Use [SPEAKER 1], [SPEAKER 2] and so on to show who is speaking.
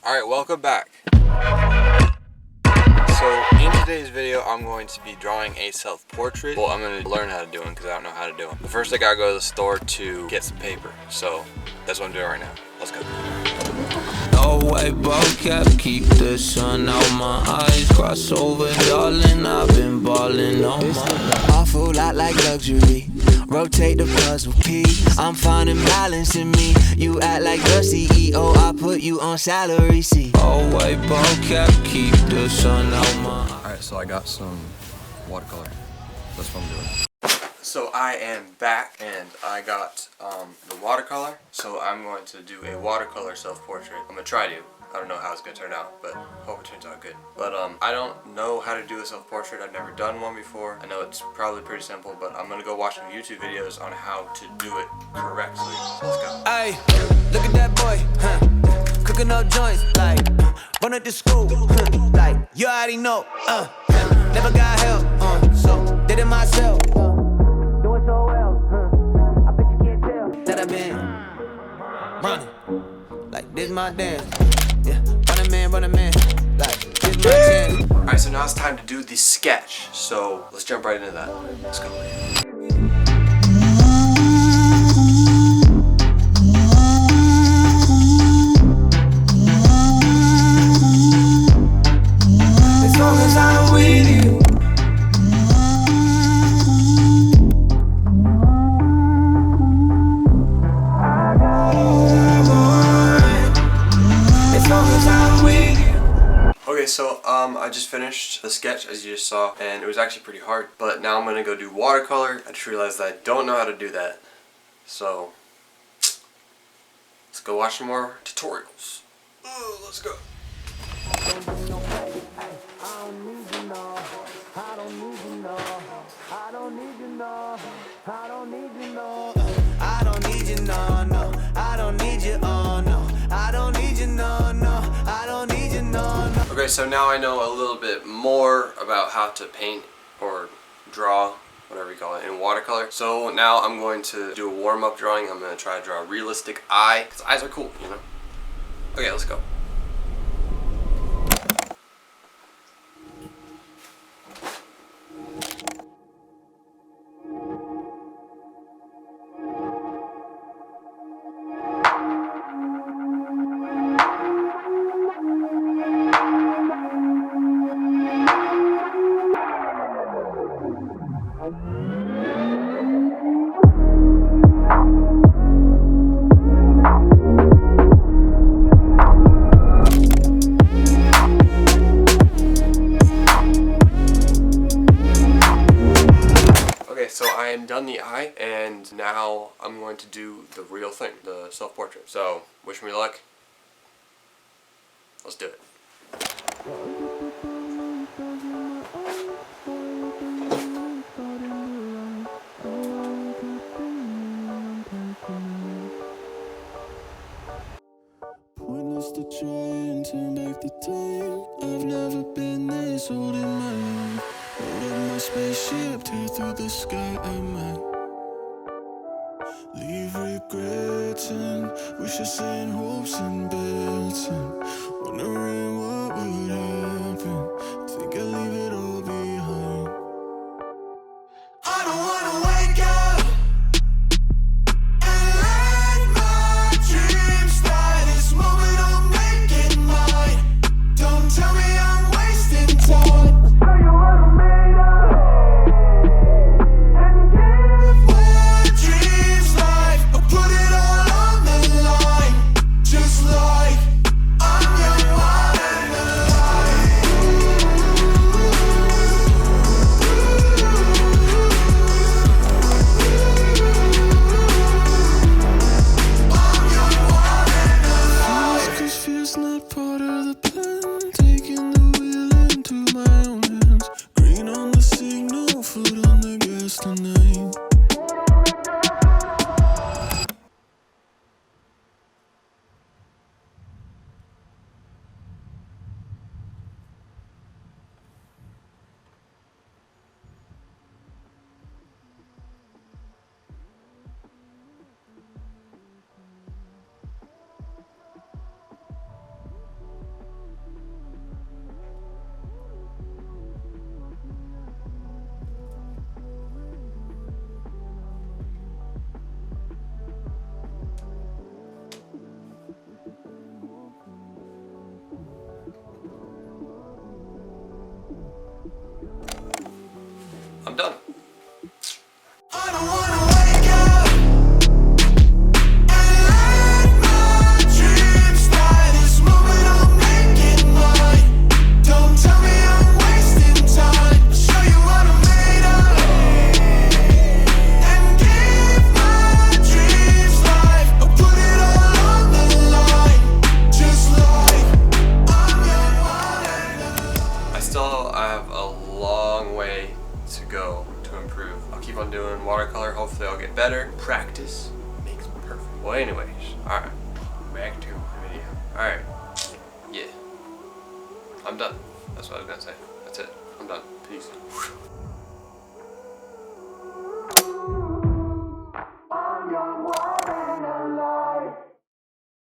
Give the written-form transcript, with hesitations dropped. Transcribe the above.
[SPEAKER 1] Alright, welcome back. So in today's video, I'm going to be drawing a self-portrait. Well, I'm going to learn how to do them because I don't know how to do them. But first I gotta go to the store to get some paper. So that's what I'm doing right now. Let's go.
[SPEAKER 2] No way, bro, cap, keep the sun out my eyes. Cross over, darling, I've been ballin' on my
[SPEAKER 3] awful lot like luxury. Rotate the puzzle piece. I'm finding balance in me. You act like the CEO. I put you on salary, see.
[SPEAKER 2] Oh, wait, bro, cap, keep the sun out my eyes.
[SPEAKER 1] Alright, so I got some watercolor. That's what I'm doing. So I am back and I got the watercolor. So I'm going to do a watercolor self-portrait. I'm gonna try to. I don't know how it's gonna turn out, but hope it turns out good. But I don't know how to do a self-portrait. I've never done one before. I know it's probably pretty simple, but I'm gonna go watch some YouTube videos on how to do it correctly. So let's go.
[SPEAKER 3] Hey, look at that boy, cooking up joints, like run up the school, like you already know, never got help, so did it myself, doing so well, I bet you can't tell that I've been running, like this my dance, yeah, running man, like this my chance.
[SPEAKER 1] Alright, so now it's time to do the sketch. So let's jump right into that. Let's go.
[SPEAKER 3] As long as I'm with you.
[SPEAKER 1] Okay, so I just finished the sketch as you just saw, and it was actually pretty hard. But now I'm gonna go do watercolor. I just realized that I don't know how to do that. So let's go watch some more tutorials. Let's go. Okay, so now I know a little bit more about how to paint or draw, whatever you call it, in watercolor. So now I'm going to do a warm-up drawing. I'm going to try to draw a realistic eye, because eyes are cool, you know? Okay, let's go. So I am done the eye, and now I'm going to do the real thing, the self-portrait. So, wish me luck. Let's do it.
[SPEAKER 4] Witness the try and turn back the time. I've never been this old in my life. Load up my spaceship, tear through the sky, I might leave regretting. Wish I sent hopes and bets and wondering what would happen. Think I'll leave it all behind. I don't wanna wake up and let my dreams die. This moment I'll make it mine. Don't tell me I'm wasting time. Tell you what I'm made of and give my dreams life. I put it all on the line, just like I'm young, wild
[SPEAKER 1] keep on doing watercolor. Hopefully I'll get better. Practice makes perfect. Well, anyways, alright. Back to the video. Alright. Yeah. I'm done. That's what I was gonna say. That's it. I'm done. Peace.